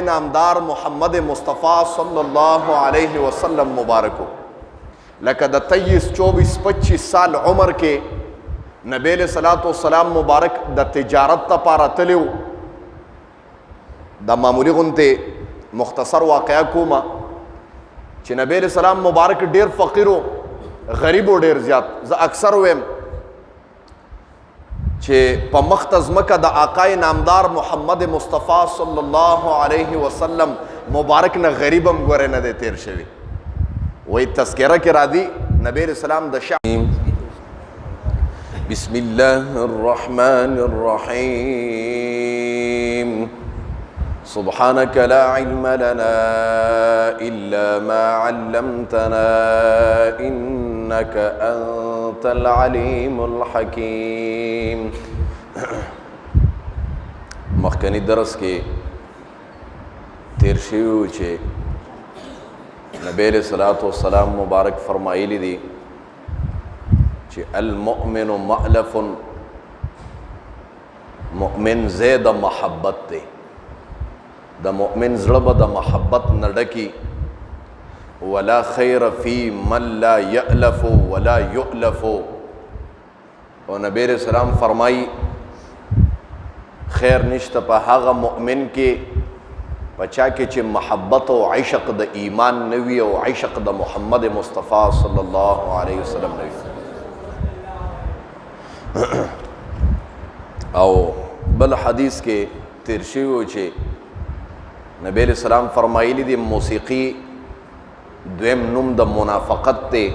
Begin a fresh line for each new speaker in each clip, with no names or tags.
نامدار محمد مصطفیٰ صلی اللہ علیہ وسلم مبارکو لکه د 23 24 25 سال عمر کې نبی علیہ الصلوۃ والسلام مبارک د تجارت لپاره تلو. د معمولی غونته مختصر واقعا کومه چې نبی علیہ السلام مبارک ډیر فقیرو غریب و ډیر زیات. زه اکثر ویم چې په مختص مکه د آقای نامدار محمد مصطفیٰ صلی الله علیه وسلم مبارک نه غریبم ګوره نه دی تیر شوی. وی تذکرہ کې را دی نبی علیہ السلام د بسم الله الرحمن الرحیم سبحانك لا علم لنا إلا ما علمتنا إنك أنت العليم الحكيم. مخکنی درس کې تیر شوی چې نبی علیہ الصلوۃ والسلام مبارک فرمایلی دی چې المؤمن مألف، مؤمن زید محبت دی. د مؤمن زړه به د محبت نه ډکي. ولا خیر فی من لا یألف ولا یؤلف. او نبی علیہ السلام فرمائی خیر نشته په هغه مؤمن کې پچا کې چې محبت او عشق د ایمان نوی او عشق د محمد مصطفیٰ صلی الله علیه وسلم نوی. او بل حدیث کې تیر شوی چې نبی علیہ السلام فرمایلی دی موسیقی دویم نوم د منافقت ته.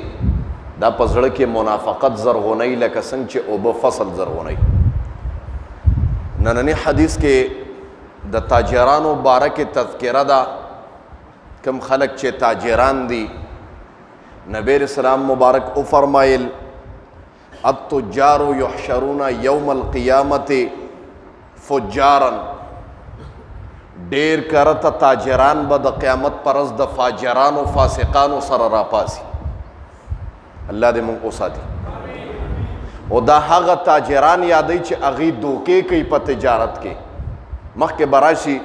دا په زړه کې منافقت زرغونی لکه څنګه چې اوبه فصل زرغونی. نننی حدیث کې د تاجرانو باره کې تذکره ده. کم خلق چې تاجران دي نبی علیہ السلام مبارک او فرمایل التجار یحشرون یوم القیامت فجارا. ډیر کرته تاجران به د قیامت پرز د فاجرانو فاسقانو سره راپاسي. الله دې مونږ وساتي. او دا هغه تاجران یادوي چې هغوی دوکې کوي په تجارت کې. مخکې به راشي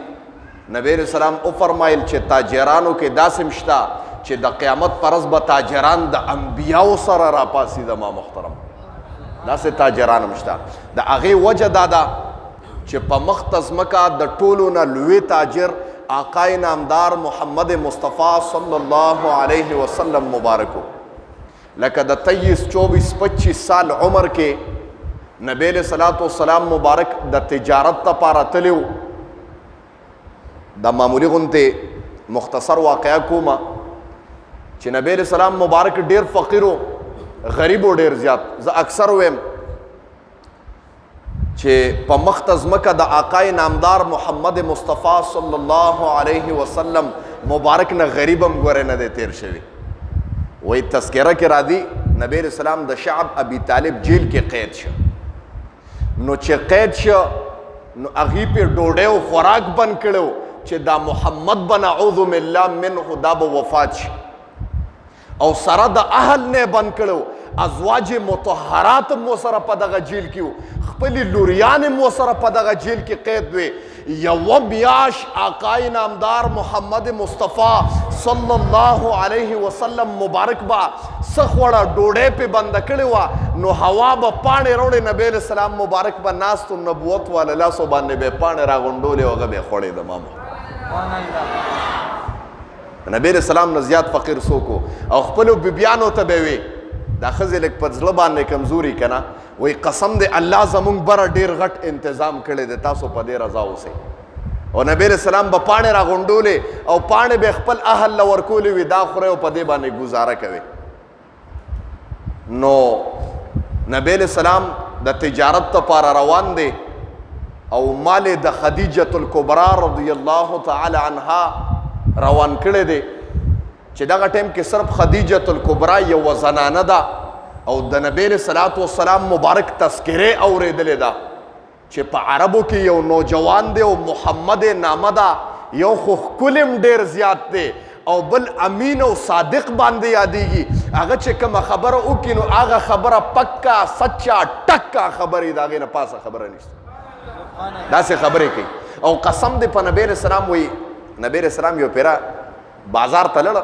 نبی علیہ السلام او فرمایل چې تاجرانو کې داسې شته چې د قیامت پرز به تاجران د انبیاو سره راپاسي. زما محترم داسې تاجران هم شته. د هغې وجه دا ده چې په مختص مکه د ټولو نه لوی تاجر آقای نامدار محمد مصطفیٰ صلی الله علیه وسلم مبارکو لکه د 23 24 25 سال عمر کې نبی علیہ الصلوۃ والسلام مبارک د تجارت لپاره تلو. د معمولی غونته مختصر واقعا کومه چې نبی علیہ السلام مبارک ډیر فقیرو غریب و ډیر زیات. زه اکثر ویم چې په مختص مکه د آقای نامدار محمد مصطفیٰ صلی الله علیه وسلم مبارک نه غریبم ګوره نه دی تیر شوی. وی تذکرہ کې را دی نبی علیہ السلام د شعب ابی طالب جیل کې قید شو. نو چې قید شو نو هغې پې ډوډۍ او خوراک بند کړی و چې دا محمد به نعوذ بالله منه دا به وفات شي. او سره د اهل نه بند کړی و. ازواج مطهرات مو سره په دغه جیل کې و. خپلې لوریانې مو سره په دغه جیل کې قید وې. یوه میاش آقای نامدار محمد مصطفیٰ صلی الله علیه وسلم مبارک به څه خوړه ډوډۍ پې بنده کړې وه. نو هوا به پاڼې راوړې. نبی علیہ السلام مبارک به ناست و نبوت واله لاسو باندې به یې پاڼې راغونډولې او هغه به یې خوړې. د ماما نبی علیہ السلام نه زیات فقیر څوک و. او خپلو بیبیانو ته به یې وې دا ښځې لږ په زړه باندې کمزوري که نه وی قسم دی الله زمونږ بره ډیر غټ انتظام کړی دی تاسو په دې رضا اوسئ. او نبی علیہ السلام به پاڼې راغونډولې او پاڼې به خپل اهل له ورکولې وي دا خورئ او په دې باندې ګزاره کوي. نو نبی علیہ السلام د تجارت لپاره روان دی او مال د خدیجة الکبرا رضی الله تعالی عنها روان کړی دی چې دغه ټیم کې صرف خدیجة الکبرا یوه زنانه ده او د نبی علیہ الصلوۃ والسلام مبارک تذکرې اورېدلې ده چې په عربو کې یو نوجوان دی او محمد نامه ده. یو خو ښکلی ډېر زیات دی او بل امین او صادق باندې یادېږي. هغه چې کومه خبره وکړي نو هغه خبره پکا سچا ټکا خبرې د هغې نه پاسه خبره نشته. داسې خبرې کوي او قسم دی په نبی علیہ السلام وایي نبی اسلام یو پیرا بازار ته لاړه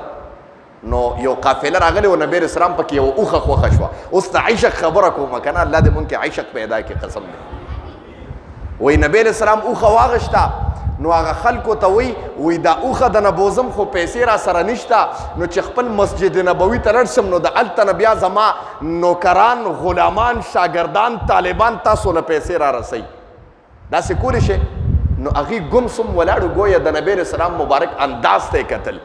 نو یو قافله راغلی و نبی اسلام پکې یو اوښه خوښه شوه. اوس د عشق خبره کومه که نه الله دې مونږ کې عشق پیدا کړي قسم دی. وایي نبی اسلام اوښه واغشته نو هغه خلکو ته وایي دا اوښه د نبوزم خو پیسې را سره نشته نو چې خپل مسجد نبوي ته لاړ شم نو د هلته نه بیا زما نوکران غلامان شاګردان طالبان تاسو له پیسې را رسوي داسې کولی شي. نو هغې ګم سم ولاړو ګویا د نبی اسلام مبارک انداز ته یې کتل.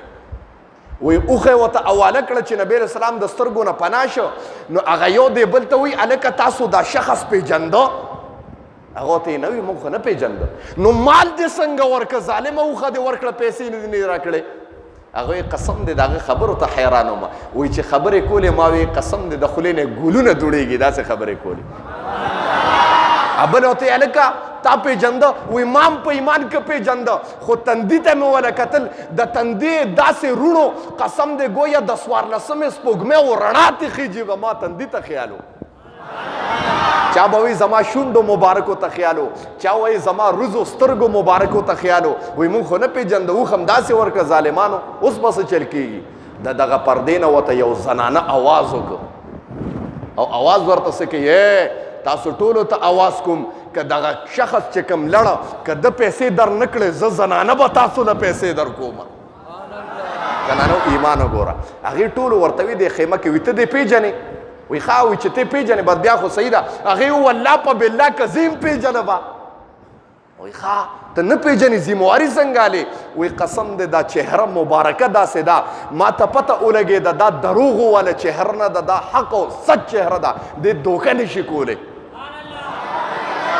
وی اوښه ورته حواله کړه چې نبی اسلام د سترګو نه پناه شو نو هغه یو دی بل ته وایي هلکه تاسو دا شخص پیژنده؟ هغه ته یې نه وي موږ خو نه پیژنده. نو مال دې څنګه ورکړه ظالمه اوښه دې ورکړه پیسې نه دې راکړې؟ هغه یې قسم دی د هغه خبرو ته حیران وم. وایي چې خبرې کولې ما وی قسم دی د خولې نه ګلونه دوړېږي داسې خبرې کولې. بل ورته یې هلکه تا پیژنده؟ وی مام په ایمان کې پیژنده خو تندي ته مې ونه کتل د تندي داسې روڼو قسم دی ګویا د 14مې سپوږمۍ و رڼا تې خیجي به ما تندي ته خیال و. چا به وایي زما شونډو مبارکو ته خیال و چا وایي زما روزو سترګو مبارکو ته خیال و. وایي مونږ خو نه پیژنده اوښ همداسې ورکړه ظالمانو. اوس به څه چل کېږي؟ د دغه پردې نه ورته یو زنانه اواز وکړ او اواز ورته څه کوي تاسو ټولو ته اواز کوم که دغه شخص چې کوم لړه که د پیسې در نه کړې زه زنانه به تاسو له پیسې در کومه. زنانو ایمان وګوره. هغې ټولو ورته وي دې خیمه کې وي ته دې پیژنې؟ وایي ښه وایي چې ته پیژنې بس بیا خو صحیح ده. هغې والله په بالله که زه یم پیژنه به. وایي ښه ته نه پیژنې ذمواري څنګه هلې؟ وایي قسم دی دا چهره مبارکه داسې ده ما ته پته ولګېده دا دروغو والا چهره نه ده دا حق او سچ چهره ده دې دوکه نشي کولی.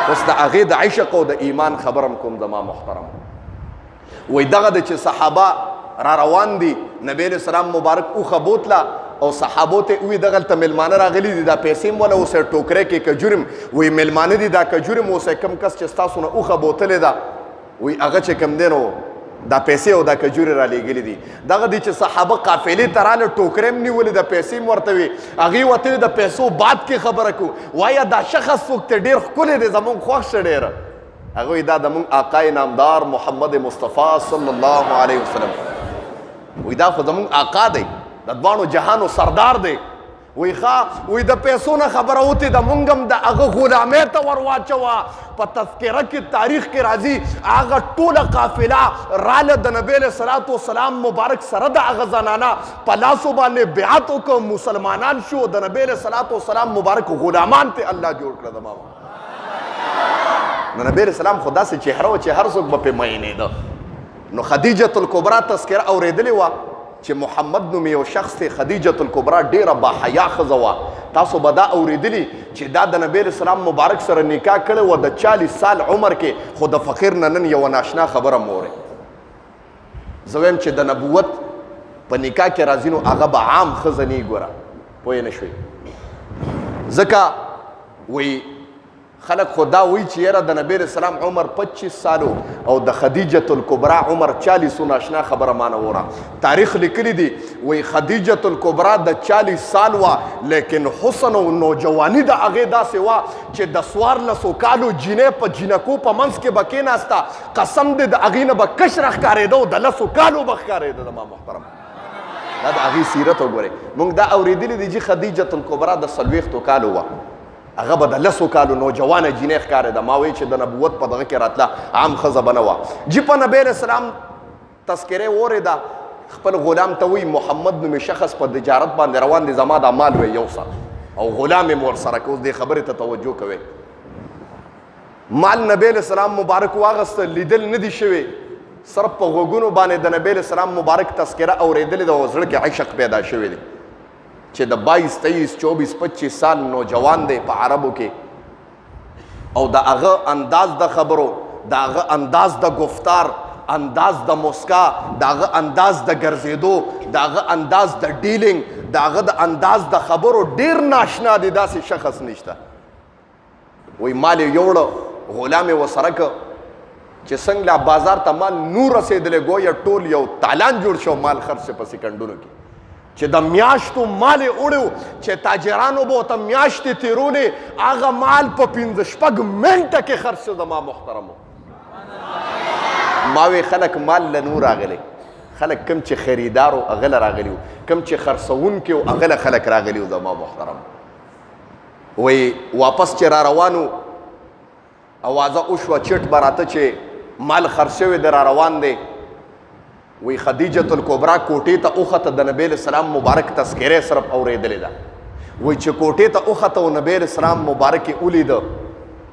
اوس د هغې د عشق او د ایمان خبرم کوم زما محترم. وایي دغه د چې صحابه را روان دي نبی علیه السلام مبارک اوښه بوتله او صحابو ته وی دغلته ملمانه راغلي دي دا پیسې م وله اوسه ټوکرۍ کې کجورم وی ملمانه دي دا کجورم اوسه کم کس چې ستاسو نه اوښه بوتلې ده وی هغه چې کم دی نو دا پیسې او دا کجورې را لېږلي دي. دغه دي چې صحابه قافلې ته راله ټوکرۍ م نیولې د پیسې م ورته وي هغې وتلې د پیسو باد کې خبره کوو وایه دا شخص څوک ته ډېر ښکلی دی زمونږ خوښ شه ډېره. هغه وایي دا زمونږ آقای نامدار محمد مصطفی صلی الله علیه وسلم. وایي دا خو زمونږ آقا دی د دواړو جهانو سردار دی. وایي ښه وایي د پیسو نه خبره وتې د مونږ هم د هغه غلامۍ ته ور واچوه. په تذکره کې تاریخ کې راځي هغه ټوله قافله راله د نبی علیه صلات وسلام مبارک سره د هغه زنانه په لاسو باندې بیعت وکړه مسلمانان شو د نبی علیه صلات وسلام مبارک غلامان ته الله جوړ کړه. زما نو نبی علیه السلام خو داسې چهره وه چې هر څوک به پرې مینېده. نو خدیجة الکبرا تذکره اورېدلې وه چې محمد نوم یو شخص دی خدیجة الکبرا ډیره باحیا ښځه وه. تاسو به دا اورېدلي چې دا د نبی علیه السلام مبارک سره نکاح کړی وه د 40 سال عمر کې خو د فقیر نه نن یوه ناشنا خبره م اورې. زه وایم چې د نبوت په نکاح کې راځي نو هغه به عام ښځه نه ګوره پوه نه شوې. ځکه وایي خلق خدا وی چې یاره د نبی رسول الله عمر 25 سالو او د خدیجة الکبرا عمر 40 ناشنا خبره مانه وره. تاریخ لیکلی دی وی خدیجة الکبرا د 40 سال وا لیکن حسن او نوجوانی د هغې داسې وا چې د 14 کالو جینۍ په جینکو په منځ کې به کېناسته قسم دی د هغې نه به کشره ښکارېده او د 10 کالو به ښکارېده. زما محترم دا د هغې سیرت وګورئ. موږ دا اورېدلي دي چې خدیجة الکبرا د 40 کالو وه هغه به د 10 کالو نوجوانه جینۍ ښکارېده. ما وایي چې د نبوت په دغه کې راتله عام ښځه به نه وه. جي په نبی علیه السلام تذکرې واورېده خپل غلام ته وایي محمد نومې شخص په تجارت باندې روان دی زما دا مال وی یو سر او غلام یې م ورسره که اوس دې خبرې ته توجه کوئ. مال نبی علیه السلام مبارک واغسته لیدل نه دي شوي صرف په غوږونو باندې د نبی علیه السلام مبارک تذکره اورېدلې ده او زړه کې عشق پیدا شوی دی چې د 22 23 24 25 سال نوجوان دی په عربو کې او د هغه انداز د خبرو د هغه انداز د گفتار انداز د مسکا د هغه انداز د ګرځېدو د هغه انداز د ډیلینګ د هغه د انداز د خبرو ډېر ناشنا دی داسې شخص نشته. وایي مال یې یوړه غلام یې ورسره که چې څنګه لا بازار ته مال نور رسېدلی ګویا ټول یو تالان جوړ شو مال خرڅ په سکندونو کې چې د میاشتو مال یې وړی چې تاجرانو به ورته میاشتې تېرولې هغه مال په 5-6 منټه کې خرڅ شو. زما محترمو ما وی خلک مال له نور راغلی خلک کم چې خریدار او هغه له راغلي وو کم چې خرڅوونکي او هغه له خلک راغلي وو زما محترم وی واپس چې را روانو اوازه وشوه چټ به راته چې مال خرڅ شوی دی را روان دی وی خدیجة الکبرا کوټې ته اوخته د نبی علیه السلام مبارک تذکره صرف اورېدلې ده وی چې کوټې ته اوخته او نبی علیه السلام مبارک یې ولیده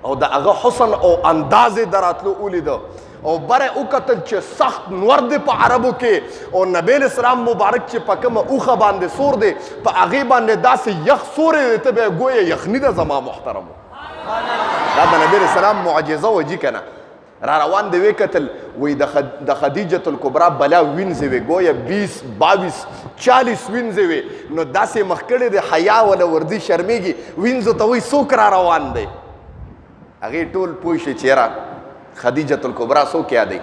او د هغه حسن او انداز یې د راتلو ولیده او بره وکتل چې سخت نور دی په عربو کې او نبی علیه السلام مبارک چې په کومه اوښه باندې سور دی په هغې باندې داسې یخ سوری دی ته به یې ګویه یخني ده زما محترمو دا د نبی علیه السلام معجزه وه جي که نه را روان دی وی کتل وی د خدیجة الکبرا بلا وینځې وې ګویه 20 22 40 وینځې وې نو داسې مخ کړی دی حیا وله وردي شرمېږي وینځو ته وی څوک را روان دی هغې ټول پوه شي چېره خدیجة الکبرا څوک یادوي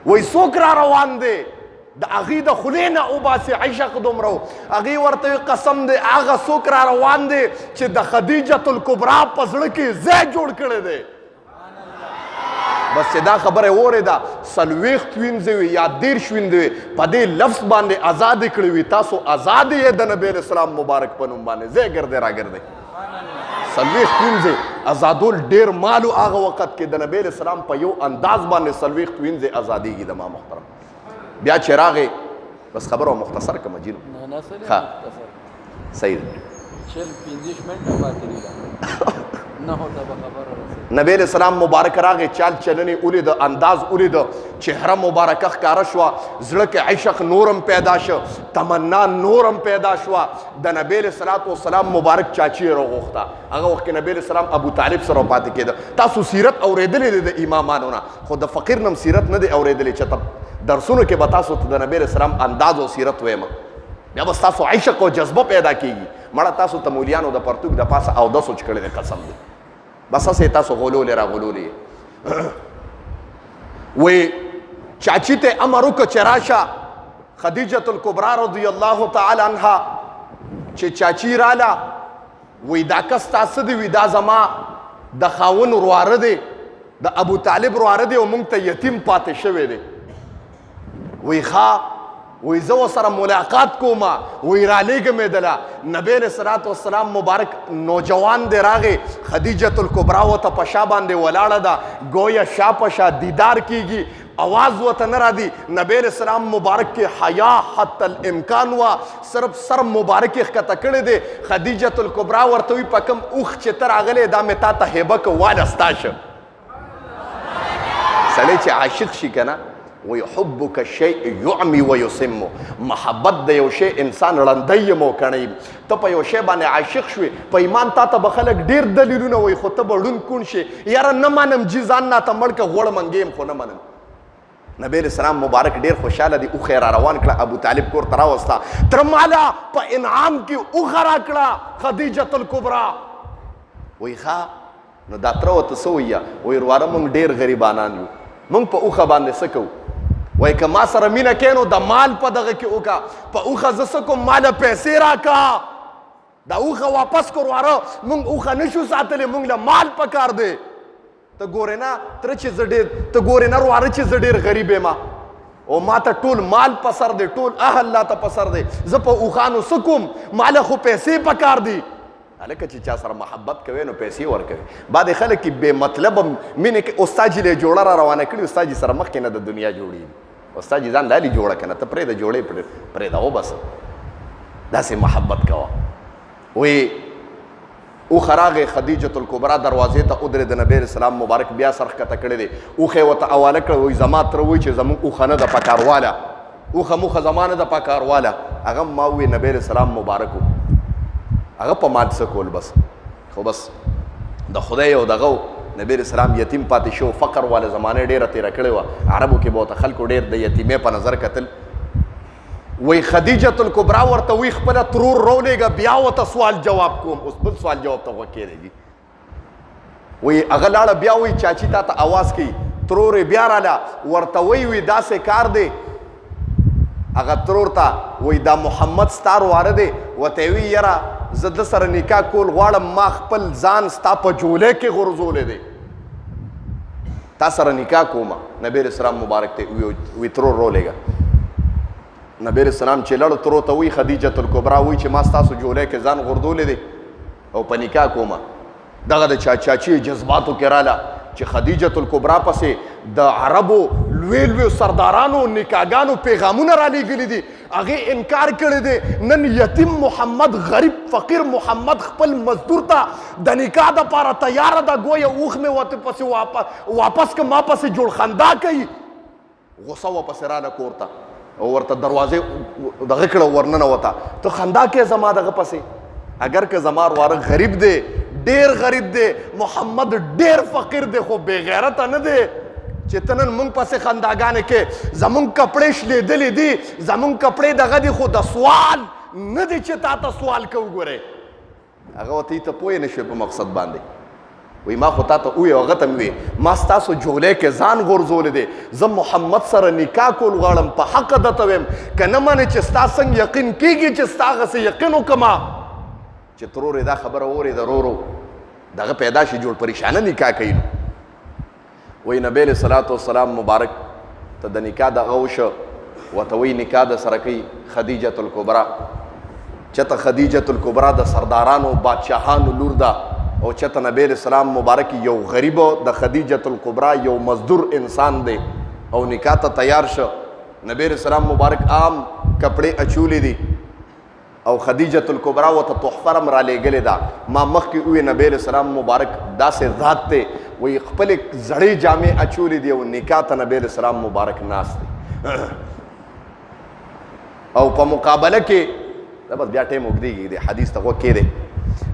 وی څوک را روان دی د هغې د خولې نه وباسي عشق دومره و هغې ورته وي قسم دی هغه څوک را روان دی چې د خدیجة الکبرا په زړه کې ځای جوړ کړی دی بس چې دا خبره واورېده 40 وینځې وي یا 30 وینځې وي په دې لفظ باندې ازادې کړې وي تاسو ازاد یې د نبی علیه السلام مبارک په نوم باندې ځای ګرځئ راګرځئ 40 وینځې ازادول ډېر مالو هغه وخت کې د نبی علیه السلام په یو انداز باندې 40 وینځې ازادېږي د ما محترم بیا چې راغې بس خبره مختصر کړم جینو ښه صحیح نبی علیہ السلام مبارک راغی چال چلنی ولید انداز ولید چهره مبارکه ښکاره شوه زړه کې عشق نورم پیدا شو تمنا نورم پیدا شوه د نبی علیہ السلام مبارک چاچی راغوښته هغه وخت کې نبی علیہ السلام ابو طالب سره پاتې کېده تاسو سیرت اورېدلې دی د امامانو نه خو د فقیر نم سیرت نه دی اورېدلې چې درسونو کې به تاسو ته د نبی علیہ السلام انداز او سیرت ویم بیا بس تاسو عشق او جذبه پیدا کېږي مړه تاسو ته مولیانو د پرتوګ د پاسه اودس وچ کړی دی قسم دی بس هسې تاسو غولولې را غولولې وی چاچی ته امر وکړه چې راشه خدیجة الکبرا رضی الله تعالی عنها چې چاچی راله وی دا کس تا څه دی وی دا زما د خاون ورواره دی د ابو طالب ورواره دی او موږ ته یتیم پاتې شوی دی وی ښه وی زه ورسره ملاقات کومه وی رالیږمې دله نبی علیه السلام مبارک نوجوان دی راغی خدیجة الکبرا ورته په شا باندې ولاړه ده ګویه شا په شا دیدار کیږي आवाज ورته نه راځي نبی علیه السلام مبارک کې حیا حتی الامکان وه صرف سر مبارک یې ښکته کړی دی خدیجة الکبرا ورته وي په کوم اوښ چې ته راغلی دا مې تا ته هیبه که واله ستا شه سړی چې عاشق شي که نه وی حبک الشیء یعمی و یسمو محبت د یو شی انسان ړندی مو کڼی ته په یو شی باندې عاشق شوې په ایمان تا ته به خلک ډېر دلیلونه وایي خو ته به ړوند کون شې یاره نه منم جي ځان ناته مړ که غوړ منګیم خو نه منم نبی علیه السلام مبارک ډېر خوشحاله دی اوښه یې را روان کړه ابو طالب کور ته راوسته تر ماله په انعام کې اوښه راکړه خدیجة الکبرا وی ښه نو دا تره ورته څه ویه وی ورواره موږ ډېر غریبانان یو موږ په اوښه باندې څه کوو وای که ما سره مینه کې نو د مال په دغه کې وکړه په اوښه زه څه کوم ماله پیسې راکړه دا اوښه واپس کړو واره موږ اوښه نشو ساتلی موږ له مال پکار دی ته ګورې نه تره چې زه ډېر ته ګورې نه واره چې زه ډېر غریب یم او ما ته ټول مال په سر دی ټول اهل لا ته په سر دی زه په اوښانو څه کوم ماله خو پیسې پکار دي هلکه چې چا سره محبت کوي نو پیسې ورکوي بعد خلک بې مطلبه مینې کې استاد جي له جوړه را روانه کړي استاد جي سره مخکې نه د دنیا جوړېږي استاد جي ځان لالي جوړه که نه ته پرېږده جوړې پرېږده وبس داسې محبت کوه وی اوښه راغې خدیجة الکبرا دروازې ته ودرېد د نبی علیه السلام مبارک بیا سر ښکته کړی دی اوښه یې ورته حواله کړه وایي زما تره وایي چې زموږ اوښه نه ده پکارواله اوښه موښه زما نه ده پکارواله هغه ما ووایي نبی علیه السلام مبارک و هغه په مات څه کول بس خو بس د خدای او دغه نبی علیه السلام یتیم پاتې شو فقر واله زمانه ډېره تېره کړې وه عربو کې به ورته خلکو ډېر د یتیمې په نظر کتل وی خدیجة الکبرا ورته وی خپله ترور راولېږه بیا ورته سوال جواب کوم اوس بل سوال جواب ته غوږ کېدی وی هغه لاړه بیا وی چاچي تا ته اواز کوي ترور یې بیا راله ورته وی داسې کار دی هغه ترور ته وی دا محمد ستا واره دی ورته وی یاره زه د سره نکاح کول غواړم ما خپل ځان ستا په جولې کې غورځولی دی تا سره نکاح کومه. نبی علیہ السلام مبارک ته وی ترور رولیږه. نبی علیہ السلام چې لړ ترور ته وی خدیجه الکبرا وی چې ما ستاسو جولې کې ځان غردولې دی او په نکاح کومه. دغه د چاچی جذباتو کې رااله چې خدیجه الکبرا پسې د عربو لوی لوی سردارانو نکاحګانو پیغامونه را لیږلي دي، هغې انکار کړی دی. نن یتیم محمد، غریب فقیر محمد خپل مزدور ته د نکاح دپاره تیاره ده، ګویه اوښ مې ورته پسې واپس که ما پسې جوړ خندا کوي. غصه ورپسې راله کور ته او ورته دروازې دغه کړه ورننوته، ته خندا کې زما دغه پسې. اگر که زما واره غریب دی، ډیر غریب دی، محمد ډیر فقیر دی، خو بې غیرته نه دی چې ته نن موږ پسې خنداګانې کې. زموږ کپړې شلېدلې دي، زموږ کپړې دغه دي، خو د سوال نه دی چې تا ته سوال کو. ګورې هغه ورته ته پوه نه شوې په مقصد باندې. وایي ما خو تا ته وویې، هغه ته مې وویې ما ستاسو جولې کې ځان غورځولی دی، زه محمد سره نکاح کول غواړم، په حقه درته ویم که نه منې چې ستا څنګه یقین کېږي چې ستا هغسې یقین وکړمه چې ترور دا خبره اورېده رورو دغه پیدا شي جوړ پریشانه نکاح کوي. وایي نبی علیه صلات وسلام مبارک ته د نکاح دغه وشه، ورته وایي نکاح د سره کوي خدیجة الکبرا. چته خدیجة الکبرا د سردارانو بادشاهانو لور ده او چته نبی علیه السلام مبارک یو غریب د خدیجة الکبرا یو مزدور انسان دی او نکاح ته تیار شه. نبی علیه السلام مبارک عام کپړې اچولې دي او خدیجة الکبرا ورته تحفه هم رالیږلې ده. ما مخکې وویې نبی علیه السلام مبارک داسې ذات دی، وایي خپلې زړې جامې اچولې دي او نکاح ته نبی علیه السلام مبارک ناست دی. او په مقابله کې دا بس بیا ټایم اوږدېږي د حدیث ته غوږ کېدی.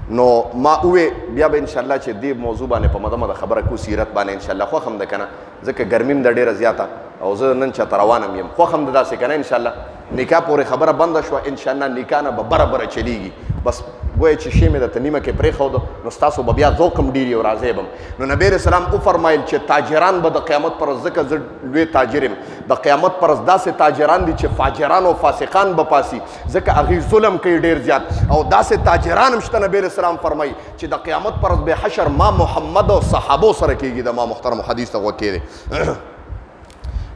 نو ما وویې بیا به انشاءالله چې دې موضوع باندې په مده خبره کو، سیرت باندې انشاءالله. خوښ هم ده که نه، ځکه ګرمي هم ده ډېره زیاته او زه نن چاته روان هم یم. خوښ هم ده داسې که نه انشاءالله. نکاح پورې خبره بنده شوه، انشاءالله نکاح نه به بره چلیږي. بس ګویا چې شی مې درته نیمه کې پرېښوده نو ستاسو به بیا ذوق هم ډېر وي او راضی به م. نو نبی علیه السلام وفرمایل چې تاجران به د قیامت پر ورځ، ځکه زه لوی تاجر یم، د قیامت پر ورځ داسې تاجران دي چې فاجران او فاسقان به پاسي، ځکه هغوی ظلم کوي ډېر زیات. او داسې تاجران هم شته نبی علیه السلام فرمایي چې د قیامت پر ورځ به حشر ما محمد او صحابو سره کېږي. د ما محترم حدیث ته غوږ کېدی.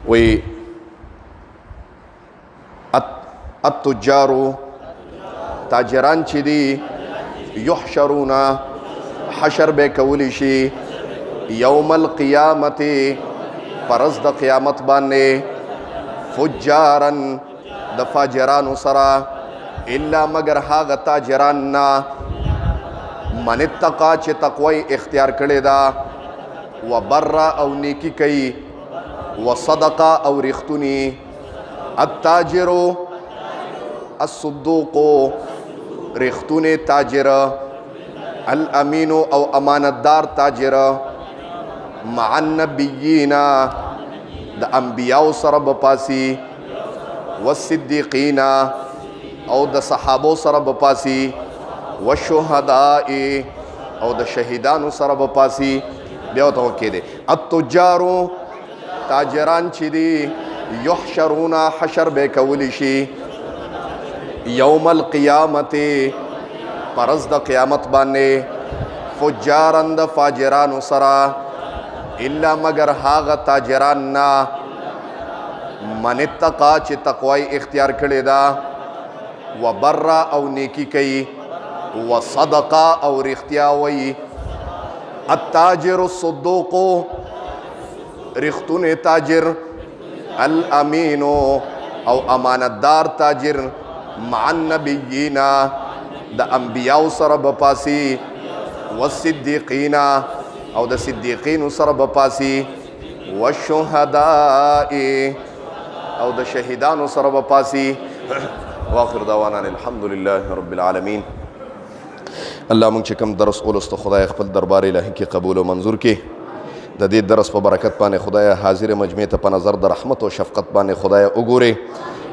وایي التجارو تاجران چې دي یحشرون حشر به کولی شي یوم القیامت پرز د قیامت باندې فجارن د فاجرانو سره الا مگر هغه تاجران نه من اتقا چې تقوی اختیار کړی دا وبر او نیکی کوي وصدقه او رښتونی. التاجرو الصدوق رښتونی تاجر، الامین او امانتدار تاجر، مع النبیین د انبیاو سره به پاسي، والصدیقین او د صحابو سره به پاسي، والشهداء او د شهیدانو سره به پاسي. بیا ورته وکېدی التجارو تاجران چې دي یحشرون حشر به کولی شي یوم القیامت پرز د قیامت باندې فجارن د فاجرانو سره الا مگر هاغه تاجران نه من اتقا چې تقوی اختیار کړی دا وبر او نیکی کوي وصدقه او رښتیا وایي. التاجر الصدوق رښتونی تاجر، الامین او امانتدار تاجر، مع النبیین د انبیاو سره به پاسي، والصدیقین او د صدیقینو سره به پاسي، والشهداء او د شهیدانو سره به پاسي. واخر دعوانا الحمد لله رب العالمین. الله مونږ چې کوم درس ولسته خدای خپل دربار الهي کې قبول او منظور کړي. د دې درس په برکت باندې خدای حاضر مجمع ته په نظر د رحمت او شفقت باندې خدای وګوري.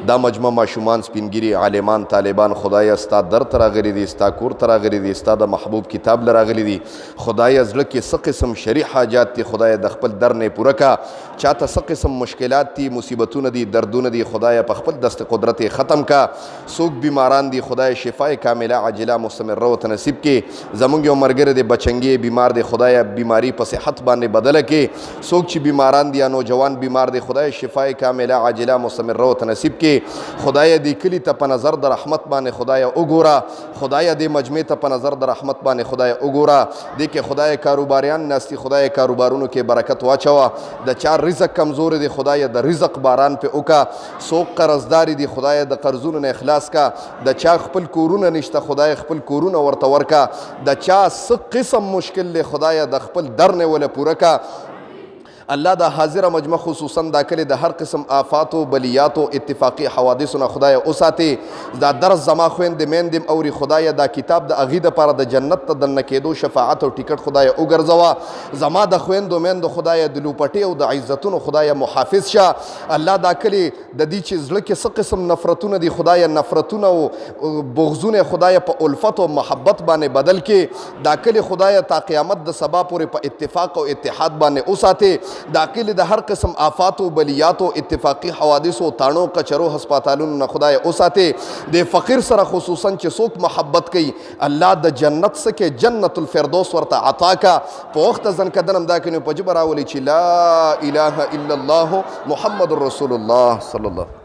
دا مجمع ماشومان سپینګیري عالمان طالبان خدایه ستا در ته راغلي دي ستا کور ته راغلي دي ستا د محبوب کتاب له راغلي دي خدایه زړه کې څه قسم شرعي حاجات دي خدایه د خپل در نه پوره کا چاته څه قسم مشکلات دي مصیبتونه دي دردونه دي خدایه په خپل دست قدرت ختم کا څوک بیماران دي خدایه شفای کامله عاجله مستمره ورته نصیب کې زمونږ یو ملګری دی بچنګي بیمار دی خدایه بیماری په صحت باندې بدله کې څوک چې بیماران دي یا نوجوان بیمار دی خدایه شفای کامله عاجله مستمره ورته نصیب کې خدایه دې کلي ته په نظر د رحمت باندې خدایه وګوره خدایه دې مجمع ته په نظر د رحمت باندې خدایه وګوره دې کې خدایه کاروباریان ناستي خدایه کاروبارونو کې برکت واچوه د چا رزق کمزور دی خدایه د رزق باران په وکا څوک قرضداري دي خدایه د قرضونو نه اخلاص کا د چا خپل کورونه نشته خدایه خپل کورونه ورته ورکا د چا څه قسم مشکل دی خدایه د خپل در نه ولا پوره کا الله دا حاضره مجمع خصوصا دا کلی د هر قسم آفات و بلیات و اتفاقی حوادثونه خدای اوساتي دا درس زما خويند میندم اوري خدای دا کتاب د اغید پر د جنت ته دنه کېدو شفاعت او ټیکټ خدای وګرځوا زما د خويند میند خدای د لوپټي او د عزتونو خدای محافظ شه الله دا کلی د دې چې زړه کې څه قسم نفرتونه دي خدای نفرتونه او بغضونه خدای په الفت او محبت باندې بدل کې دا کلی خدای تا قیامت د سبا پورې په اتفاق او اتحاد باندې اوساتي دا کلی د هر قسم آفات و بلیات و اتفاقی حوادث و تانو کچرو هسپتالونو نه خدای اوساته د فقیر سره خصوصا چې څوک محبت کوي الله د جنت سکه جنت الفردوس ورته عطا کا په وخت ځن کدنم دا کنه په جبر راولي چې لا اله الا الله محمد رسول الله صلی الله